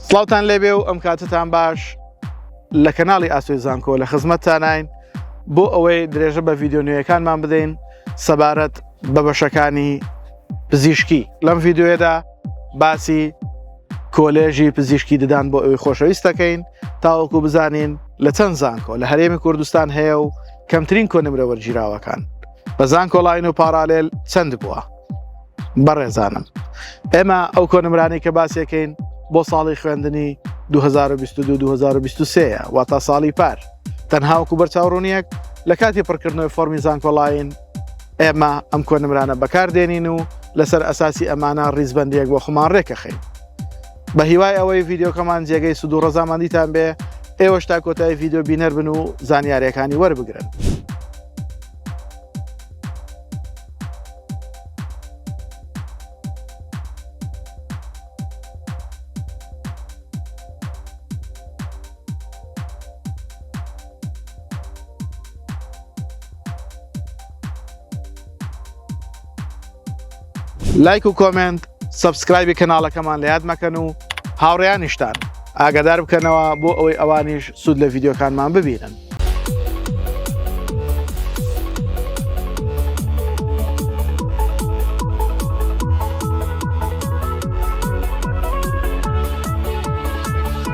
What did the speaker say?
سڵاوتان لێبێ و ئەم کاتتان باش لە کەناڵی ئاسۆی زانکۆ لە خزمەتتانین بۆ ئەوەی درێژە بە ڤیدیۆ نوێیەکانمان بدەین سەبارەت بە بەشەکانی پزیشکی. لەم ڤیدیۆیەدا باسی کۆلێژی پزیشکی ددان بۆ ئەوەی خۆشەویستەکەین تاوەکو بزانین لە چەند زانکۆ لە هەرێمی کوردستان هەیە و کەمترین کۆنمرە وەرگیراوەکان بە زانکۆلاین و پارالێل چەند بووە. بەڕێزانم ئێمە ئەو کۆنمرانی کە باسیەکەین بۆ ساڵی خوێندنی 2022-2023 واتە ساڵی پار تەنها وەکو بەرچاوڕوونیەک لە کاتی پڕکردنەوەی فۆرمی زانکۆلاین ئێمە ئەم کۆنمرانە بەکاردێنین و لەسەر ئەساسی ئەمانە ڕیزبەندیەک بۆ خۆمان ڕێکەخەین. بە هیوای ئەوەی ڤیدیۆکەمان جێگەی سود و ڕەزامەندیتان بێ ئێوەش تا کۆتایی ڤیدیۆ بینەر بن و زانیاریەکانی وەربگرن. لایک و کۆمنت سەبسکرایبی کەناڵەکەمان لە یاد مەکەن و هاوڕێیانیشتان ئاگادار بکەنەوە بۆ ئەوەی ئەوانیش سود لە ڤیدیۆکانمان ببینن.